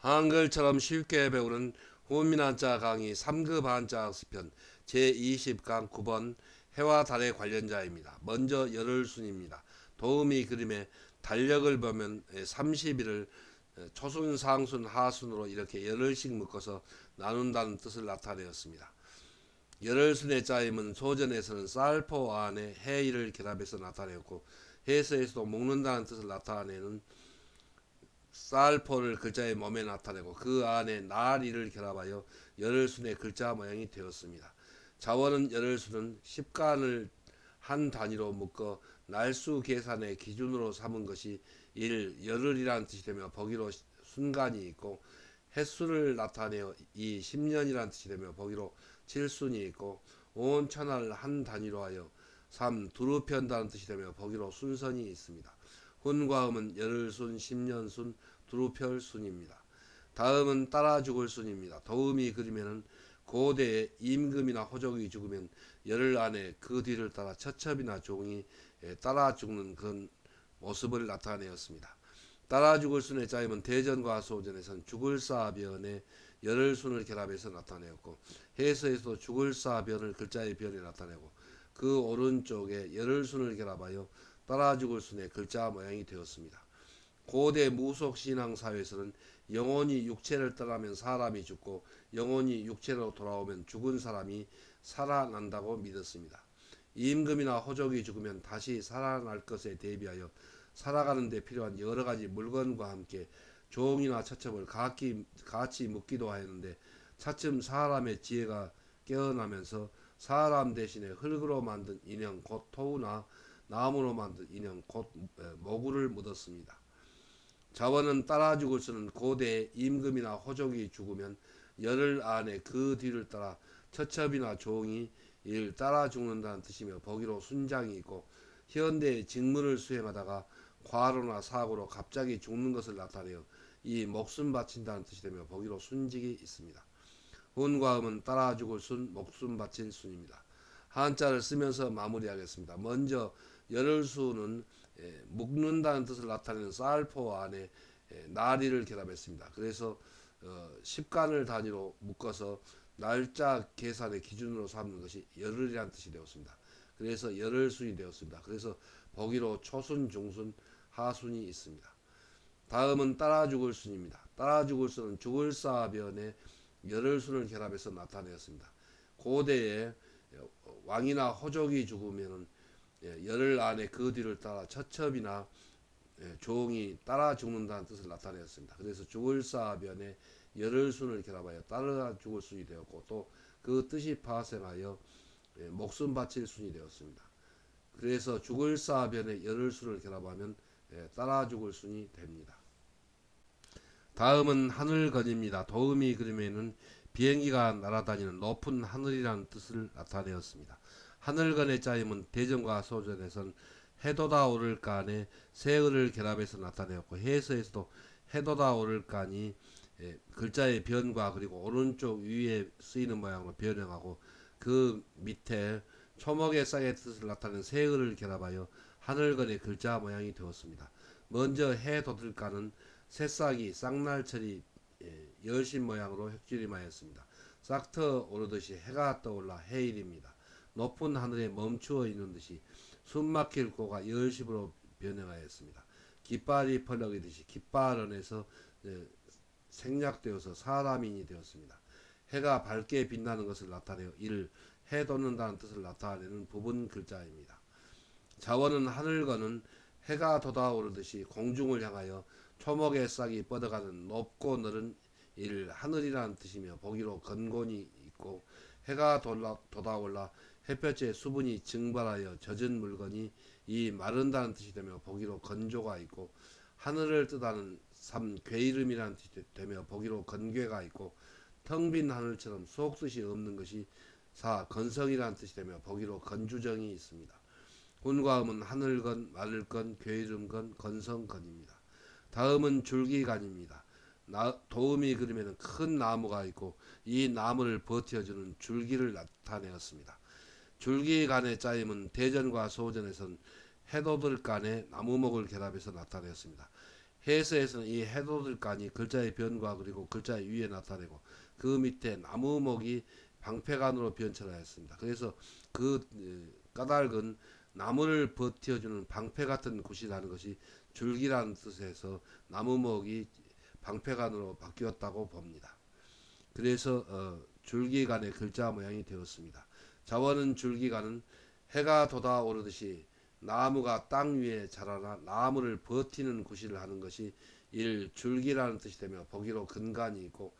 한글처럼 쉽게 배우는 훈민 한자 강의 3급 한자 학습편 제20강 9번 해와 달의 관련자입니다. 먼저 열흘순입니다. 도우미 그림에 달력을 보면 30일을 초순, 상순, 하순으로 이렇게 열흘씩 묶어서 나눈다는 뜻을 나타내었습니다. 열흘순의 짜임은 소전에서는 쌀포 안에 해일을 결합해서 나타내었고 해서에서도 묶는다는 뜻을 나타내는 쌀포를 글자의 몸에 나타내고 그 안에 날이를 결합하여 열흘순의 글자 모양이 되었습니다. 자원은 열흘순은 10간을 한 단위로 묶어 날수 계산의 기준으로 삼은 것이 열흘이라는 뜻이 되며 보기로 순간이 있고 햇수를 나타내어 10년이라는 뜻이 되며 보기로 칠순이 있고 온 천하를 한 단위로 하여 두루 편다는 뜻이 되며 보기로 순선이 있습니다. 훈과음은 열흘순, 10년순, 두루펼순입니다. 다음은 따라 죽을 순입니다. 도음이 그림에는 고대에 임금이나 호족이 죽으면 열흘 안에 그 뒤를 따라 처첩이나 종이 따라 죽는 그런 모습을 나타내었습니다. 따라 죽을 순의 짜임은 대전과 소전에선 죽을사변에 열흘순을 결합해서 나타내었고 해서에서도 죽을사변을 글자의 변에 나타내고 그 오른쪽에 열흘순을 결합하여 따라 죽을 순의 글자 모양이 되었습니다. 고대 무속 신앙 사회에서는 영혼이 육체를 떠나면 사람이 죽고 영혼이 육체로 돌아오면 죽은 사람이 살아난다고 믿었습니다. 임금이나 호족이 죽으면 다시 살아날 것에 대비하여 살아가는 데 필요한 여러 가지 물건과 함께 종이나 처첩을 같이 묻기도 하였는데 차츰 사람의 지혜가 깨어나면서 사람 대신에 흙으로 만든 인형 곧 토우나 나무로 만든 인형 곧 모구를 묻었습니다. 자원은 따라 죽을 수는 고대 임금이나 호족이 죽으면 열흘 안에 그 뒤를 따라 처첩이나 종이 이를 따라 죽는다는 뜻이며 보기로 순장이 있고 현대의 직무를 수행하다가 과로나 사고로 갑자기 죽는 것을 나타내어 이 목숨 바친다는 뜻이 되며 보기로 순직이 있습니다. 훈과음은 따라 죽을 순, 목숨 바칠 순입니다. 한자를 쓰면서 마무리하겠습니다. 먼저 열흘수는 묶는다는 뜻을 나타내는 쌀포 안에 나리를 결합했습니다. 그래서 10간을 단위로 묶어서 날짜 계산의 기준으로 삼는 것이 열흘이라는 뜻이 되었습니다. 그래서 열흘순이 되었습니다. 그래서 보기로 초순, 중순, 하순이 있습니다. 다음은 따라 죽을 순입니다. 따라 죽을 순은 죽을사변에 열흘순을 결합해서 나타내었습니다. 고대에 왕이나 호족이 죽으면 열흘 안에 그 뒤를 따라 처첩이나 종이 따라 죽는다는 뜻을 나타내었습니다. 그래서 죽을사변에 열흘순을 결합하여 따라 죽을 순이 되었고 또 그 뜻이 파생하여 목숨 바칠 순이 되었습니다. 그래서 죽을사변에 열흘순을 결합하면 따라 죽을 순이 됩니다. 다음은 하늘건입니다. 도우미 그림에는 비행기가 날아다니는 높은 하늘이라는 뜻을 나타내었습니다. 하늘건의 짜임은 대전과 소전에선 해돋아 오를간에 새을을 결합해서 나타내었고 해서에서도 해돋아 오를간이 글자의 변과 그리고 오른쪽 위에 쓰이는 모양으로 변형하고 그 밑에 초목의 싹의 뜻을 나타내는 새을을 결합하여 하늘건의 글자 모양이 되었습니다. 먼저 해돋을간은 새싹이 쌍날처리 열신 모양으로 획주림하였습니다. 싹터 오르듯이 해가 떠올라 해일입니다. 높은 하늘에 멈추어 있는 듯이 숨막힐 고가 열십으로 변형하였습니다. 깃발이 펄럭이듯이 깃발 안에서 생략되어서 사람인이 되었습니다. 해가 밝게 빛나는 것을 나타내어 이를 해 돋는다는 뜻을 나타내는 부분 글자입니다. 자원은 하늘거는 해가 돋아오르듯이 공중을 향하여 초목의 싹이 뻗어가는 높고 넓은 일 하늘이라는 뜻이며 보기로 건곤이 있고 해가 돋아올라 햇볕에 수분이 증발하여 젖은 물건이 이 마른다는 뜻이 되며 보기로 건조가 있고 하늘을 뜻하는 괴이름이라는 뜻이 되며 보기로 건괴가 있고 텅 빈 하늘처럼 속뜻이 없는 것이 건성이라는 뜻이 되며 보기로 건주정이 있습니다. 훈과음은 하늘건, 마를건, 괴이름건, 건성건입니다. 다음은 줄기간입니다. 도우미 그림에는 큰 나무가 있고 이 나무를 버텨주는 줄기를 나타내었습니다. 줄기간의 짜임은 대전과 소전에선 해돋을간에 나무목을 결합해서 나타내었습니다. 해서에서는 이 해돋을간이 글자의 변과 그리고 글자의 위에 나타내고 그 밑에 나무목이 방패간으로 변천하였습니다. 그래서 그 까닭은 나무를 버텨주는 방패 같은 굿이라는 것이 줄기라는 뜻에서 나무목이 방패간으로 바뀌었다고 봅니다. 그래서 줄기간의 글자 모양이 되었습니다. 자원은 줄기간은 해가 돋아오르듯이 나무가 땅 위에 자라나 나무를 버티는 구실을 하는 것이 일 줄기라는 뜻이 되며 보기로 근간이 있고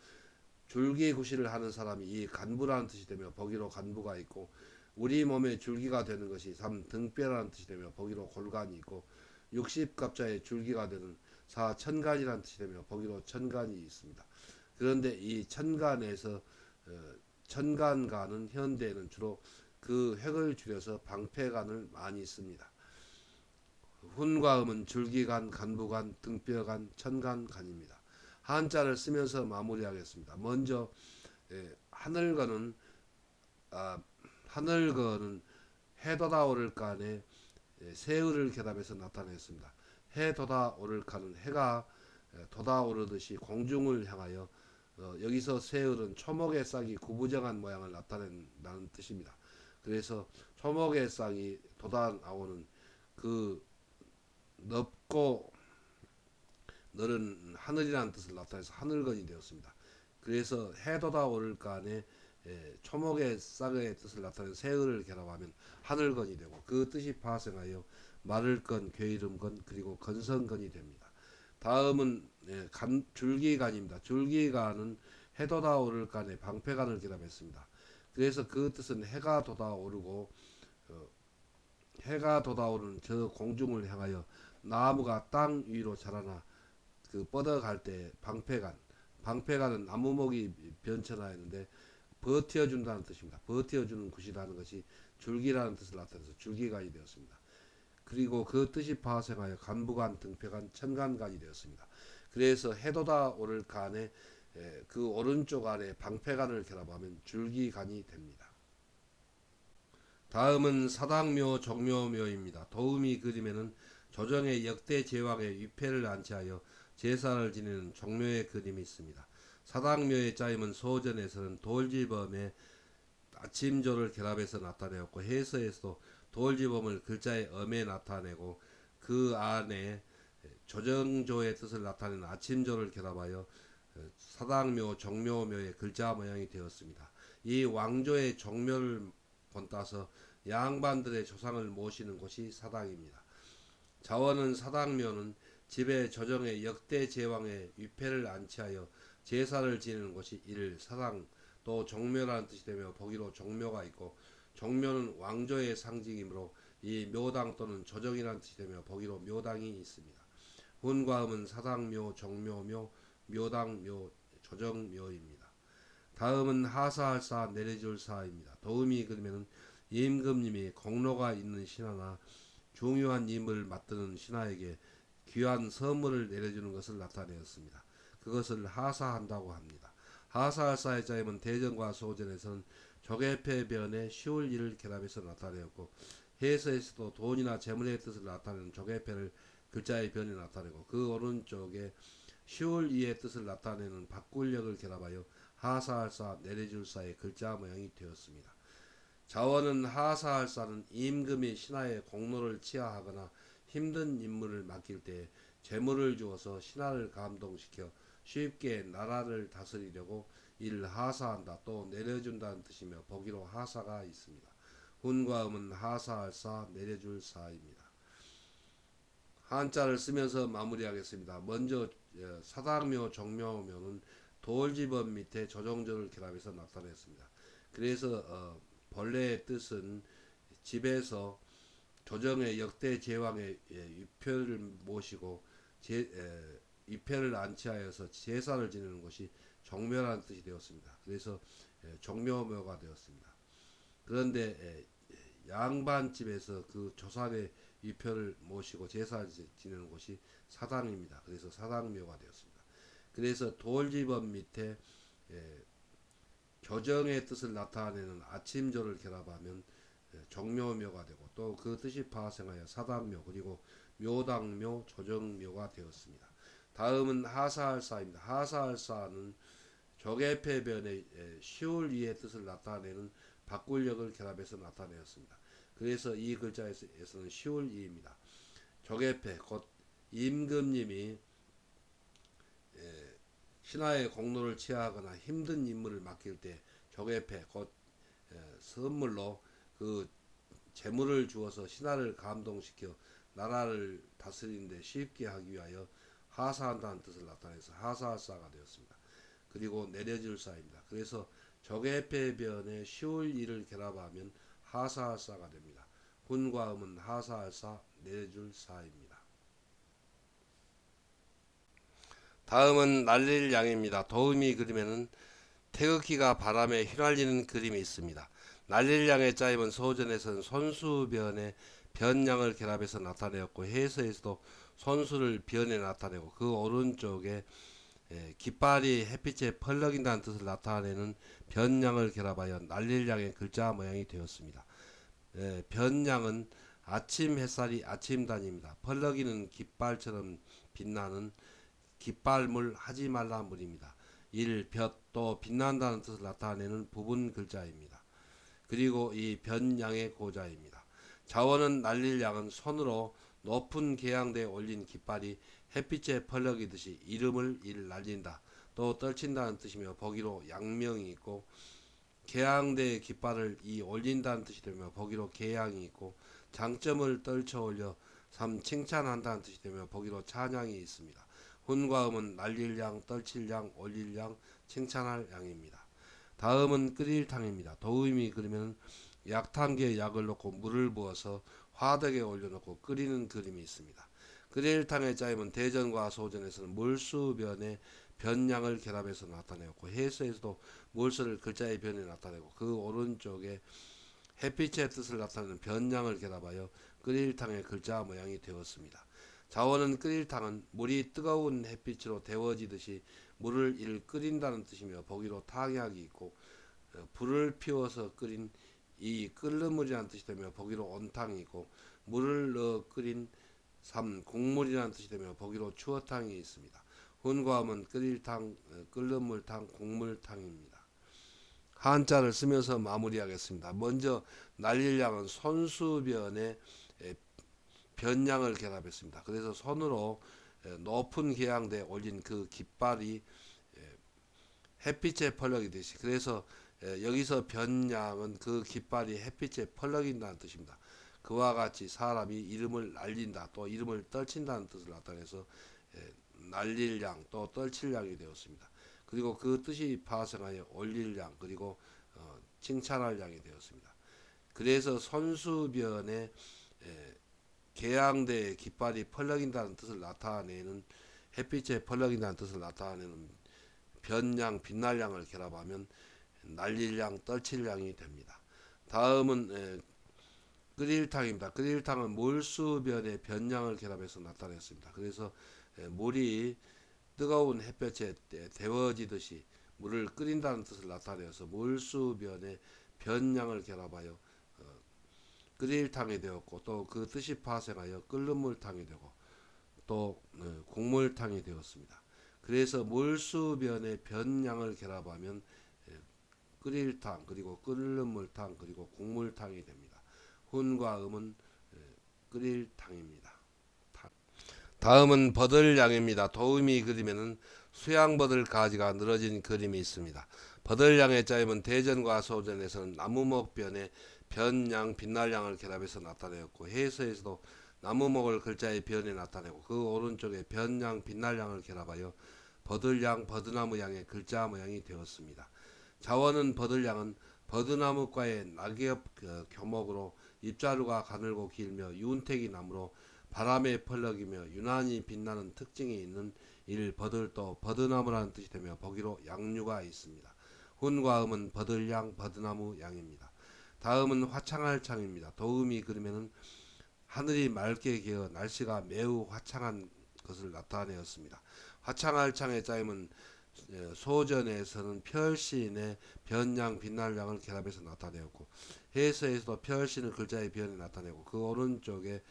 줄기 구실을 하는 사람이 이 간부라는 뜻이 되며 보기로 간부가 있고 우리 몸에 줄기가 되는 것이 삼 등뼈라는 뜻이 되며 보기로 골간이 있고 60갑자의 줄기가 되는 사 천간이라는 뜻이 되며 보기로 천간이 있습니다. 그런데 이 천간에서 천간간은 현대에는 주로 그 획을 줄여서 방패간을 많이 씁니다. 훈과 음은 줄기간, 간부간, 등뼈간, 천간간입니다. 한자를 쓰면서 마무리하겠습니다. 먼저 하늘거는 하늘거는 해돋아 오를 간에 새을을 결합해서 나타냈습니다. 해돋아 오를 간은 해가 돋아오르듯이 공중을 향하여 여기서 새을은 초목의 싹이 구부정한 모양을 나타낸다는 뜻입니다. 그래서 초목의 싹이 돋아나오는 그 넓고 너른 하늘이라는 뜻을 나타내서 하늘건이 되었습니다. 그래서 해돋아 오를 간에 초목의 싹의 뜻을 나타내는 새을을 결합하면 하늘건이 되고 그 뜻이 파생하여 마를건, 괴이름건 그리고 건성건이 됩니다. 다음은 줄기간입니다. 줄기간은 해돋아 오를 간에 방패간을 결합했습니다. 그래서 그 뜻은 해가 돋아오르고 해가 돋아오르는 저 공중을 향하여 나무가 땅 위로 자라나 그 뻗어갈 때 방패간은 나무목이 변천하였는데 버텨준다는 뜻입니다. 버텨주는 굿이라는 것이 줄기라는 뜻을 나타내서 줄기간이 되었습니다. 그리고 그 뜻이 파생하여 간부간, 등패간, 천간간이 되었습니다. 그래서 해돋아 오를 간에 그 오른쪽 아래 방패간을 결합하면 줄기간이 됩니다. 다음은 사당묘, 정묘묘입니다. 도우미 그림에는 조정의 역대 제왕의 위패를 안치하여 제사를 지내는 종묘의 그림이 있습니다. 사당묘의 짜임은 소전에서는 돌지범의 아침조를 결합해서 나타내었고 해서에서도 돌지범을 글자의 엄에 나타내고 그 안에 조정조의 뜻을 나타내는 아침조를 결합하여 사당묘, 정묘묘의 글자 모양이 되었습니다. 이 왕조의 종묘를 본따서 양반들의 조상을 모시는 곳이 사당입니다. 자원은 사당묘는 집에 조정의 역대 제왕의 위패를 안치하여 제사를 지내는 곳이 일 사당 또 종묘라는 뜻이 되며 보기로 종묘가 있고 종묘는 왕조의 상징이므로 이 묘당 또는 조정이라는 뜻이 되며 보기로 묘당이 있습니다. 훈과음은 사당묘, 종묘묘, 묘당묘, 조정묘입니다. 다음은 하사할사 내려줄사입니다. 도우미 그림에는 임금님이 공로가 있는 신하나 중요한 임무를 맡드는 신하에게 귀한 선물을 내려주는 것을 나타내었습니다. 그것을 하사한다고 합니다. 하사할사의 짜임은 대전과 소전에서는 조개패변에 쉬울 일을 결합해서 나타내었고 해서에서도 돈이나 재물의 뜻을 나타내는 조개패를 글자의 변에 나타내고 그 오른쪽에 쉬울 이의 뜻을 나타내는 바꿀력을 결합하여 하사할사 내려줄사의 글자 모양이 되었습니다. 자원은 하사할사는 임금이 신하의 공로를 치하하거나 힘든 임무를 맡길 때 재물을 주어서 신하를 감동시켜 쉽게 나라를 다스리려고 이를 하사한다 또 내려준다는 뜻이며 보기로 하사가 있습니다. 훈과음은 하사할사 내려줄사입니다. 한자를 쓰면서 마무리하겠습니다. 먼저 사당묘, 정묘묘는 돌지범 밑에 조정조를 결합해서 나타냈습니다. 그래서 본래의 뜻은 집에서 조정의 역대 제왕의 위패를 모시고 위패를 안치하여서 제사를 지내는 것이 정묘라는 뜻이 되었습니다. 그래서 정묘묘가 되었습니다. 그런데 양반집에서 그 조상의 위패를 모시고 제사를 지내는 곳이 사당입니다. 그래서 사당묘가 되었습니다. 그래서 돌지범 밑에 조정의 뜻을 나타내는 아침조를 결합하면 정묘묘가 되고 또 그 뜻이 파생하여 사당묘 그리고 묘당묘 조정묘가 되었습니다. 다음은 하사할사입니다. 하사할사는 조개패변의 시올 위의 뜻을 나타내는 바꿀력을 결합해서 나타내었습니다. 그래서 이 글자에서는 시올 이입니다. 조개패 곧 임금님이 신하의 공로를 취하거나 힘든 임무를 맡길 때 조개패 곧 선물로 그 재물을 주어서 신하를 감동시켜 나라를 다스리는데 쉽게 하기 위하여 하사한다는 뜻을 나타내서 하사할사가 되었습니다. 그리고 내려줄사입니다. 그래서 적의패변에 시올 이를 결합하면 하사할사가 됩니다. 훈과 음은 하사할사, 내려줄사입니다. 다음은 날릴 양입니다. 도우미 그림에는 태극기가 바람에 휘날리는 그림이 있습니다. 날릴 양의 짜임은 소전에서는 손수변에 변양을 결합해서 나타내었고 해서에서도 손수를 변에 나타내고 그 오른쪽에 깃발이 햇빛에 펄럭인다는 뜻을 나타내는 변양을 결합하여 날릴 양의 글자 모양이 되었습니다. 변양은 아침 햇살이 아침단입니다. 펄럭이는 깃발처럼 빛나는 깃발물 하지 말라 물입니다. 또 빛난다는 뜻을 나타내는 부분 글자입니다. 그리고 이 변양의 고자입니다. 자원은 날릴 양은 손으로 높은 계양대에 올린 깃발이 햇빛에 펄럭이듯이 이름을 날린다. 또 떨친다는 뜻이며 보기로 양명이 있고 계양대의 깃발을 올린다는 뜻이 되며 보기로 계양이 있고 장점을 떨쳐 올려 칭찬한다는 뜻이 되며 보기로 찬양이 있습니다. 훈과 음은 날릴 양, 떨칠 양, 올릴 양, 칭찬할 양입니다. 다음은 끓일 탕입니다. 도우미 그리면 약탕기에 약을 넣고 물을 부어서 화덕에 올려놓고 끓이는 그림이 있습니다. 끓일 탕의 짜임은 대전과 소전에서는 물수변에 변양을 결합해서 나타내었고 해서에서도 물수를 글자의 변에 나타내고 그 오른쪽에 햇빛의 뜻을 나타내는 변양을 결합하여 끓일 탕의 글자 모양이 되었습니다. 자원은 끓일 탕은 물이 뜨거운 햇빛으로 데워지듯이 물을 끓인다는 뜻이며 보기로 탕약이 있고 불을 피워서 끓인 이 끓는 물이라는 뜻이 되며 보기로 온탕이 있고 물을 넣어 끓인 국물이라는 뜻이 되며 보기로 추어탕이 있습니다. 훈과음은 끓일탕, 끓는 물탕, 국물탕입니다. 한자를 쓰면서 마무리하겠습니다. 먼저 날릴 양은 손수변에 변양을 결합했습니다. 그래서 손으로 높은 계양대에 올린 그 깃발이 햇빛에 펄럭이듯이 그래서 여기서 변양은 그 깃발이 햇빛에 펄럭인다는 뜻입니다. 그와 같이 사람이 이름을 날린다 또 이름을 떨친다는 뜻을 나타내서 날릴 양 또 떨칠 양이 되었습니다. 그리고 그 뜻이 파생하여 올릴 양 그리고 칭찬할 양이 되었습니다. 그래서 손수변에 계양대의 깃발이 펄럭인다는 뜻을 나타내는 햇빛에 펄럭인다는 뜻을 나타내는 변양 빛날 양을 결합하면 날릴 양 떨칠 양이 됩니다. 다음은 끓일탕입니다. 끓일탕은 물수변에 변양을 결합해서 나타냈습니다. 그래서 물이 뜨거운 햇볕에 데워지듯이 물을 끓인다는 뜻을 나타내어서 물수변에 변양을 결합하여 끓일탕이 되었고 또 그 뜻이 파생하여 끓는 물탕이 되고 또 국물탕이 되었습니다. 그래서 물수변에 변양을 결합하면 끓일탕 그리고 끓는 물탕 그리고 국물탕이 됩니다. 훈과 음은 끓일탕입니다. 다음은 버들양입니다. 도우미 그림에는 수양버들 가지가 늘어진 그림이 있습니다. 버들양의 짜임은 대전과 소전에서는 나무목변에 변양, 빛날양을 결합해서 나타내었고 해서에서도 나무목을 글자의 변에 나타내고 그 오른쪽에 변양, 빛날양을 결합하여 버들양, 버드나무양의 글자 모양이 되었습니다. 자원은 버들양은 버드나무과의 낙엽 교목으로 잎자루가 가늘고 길며 윤택이 나무로 바람에 펄럭이며 유난히 빛나는 특징이 있는 버들 또 버드나무라는 뜻이 되며 보기로 양류가 있습니다. 훈과 음은 버들양, 버드나무 양입니다. 다음은 화창할 창입니다. 도우미 그림에는 하늘이 맑게 개어 날씨가 매우 화창한 것을 나타내었습니다. 화창할 창의 짜임은 소전에서는 펼신의 변양, 빛날양을 결합해서 나타내었고 해서에서도 펼신을 글자의 변에 나타내고 그 오른쪽에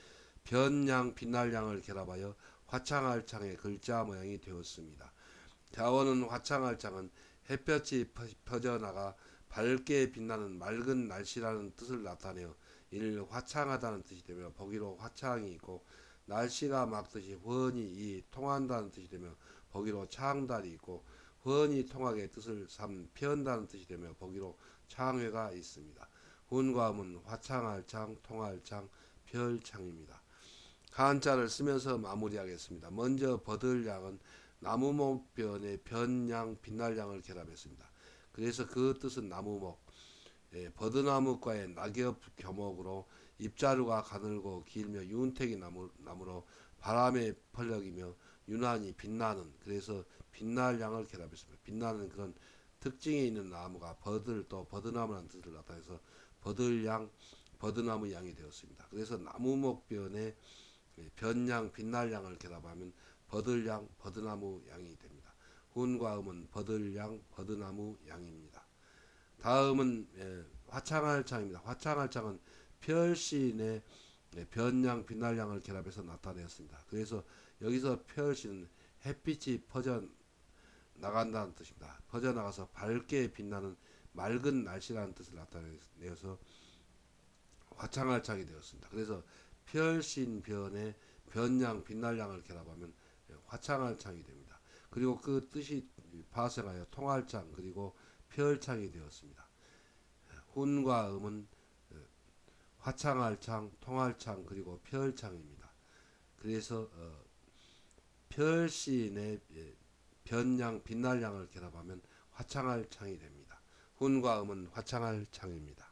변양, 빛날양을 결합하여 화창알창의 글자 모양이 되었습니다. 자원은 화창알창은 햇볕이 퍼져나가 밝게 빛나는 맑은 날씨라는 뜻을 나타내어 이를 화창하다는 뜻이 되며 보기로 화창이 있고 날씨가 맑듯이 훤히 이 통한다는 뜻이 되며 보기로 창달이 있고 훤히 통하게 뜻을 피한다는 뜻이 되며 보기로 창회가 있습니다. 훈과 음은 화창알창, 통알창, 별창입니다. 한자를 쓰면서 마무리하겠습니다. 먼저 버들양은 나무목변에 변양, 빛날양을 결합했습니다. 그래서 그 뜻은 나무목, 버드나무과의 낙엽 교목으로 잎자루가 가늘고 길며 윤택이 나무로 바람의 펄럭이며 유난히 빛나는, 그래서 빛날양을 결합했습니다. 빛나는 그런 특징이 있는 나무가 또 버드나무라는 뜻을 나타내서 버들양, 버드나무 양이 되었습니다. 그래서 나무목변에 변양, 빛날양을 결합하면 버들양, 버드나무 양이 됩니다. 훈과 음은 버들양, 버드나무 양입니다. 다음은 화창알창입니다. 화창알창은 펼신의 변양, 빛날양을 결합해서 나타내었습니다. 그래서 여기서 펼신은 햇빛이 퍼져 나간다는 뜻입니다. 퍼져 나가서 밝게 빛나는 맑은 날씨라는 뜻을 나타내어서 화창알창이 되었습니다. 그래서 펼신변에 변양, 빛날양을 결합하면 화창알창이 됩니다. 그리고 그 뜻이 파생하여 통알창 그리고 펼창이 되었습니다. 훈과 음은 화창알창, 통알창 그리고 펼창입니다. 그래서 펼신의 변양, 빛날양을 결합하면 화창알창이 됩니다. 훈과 음은 화창알창입니다.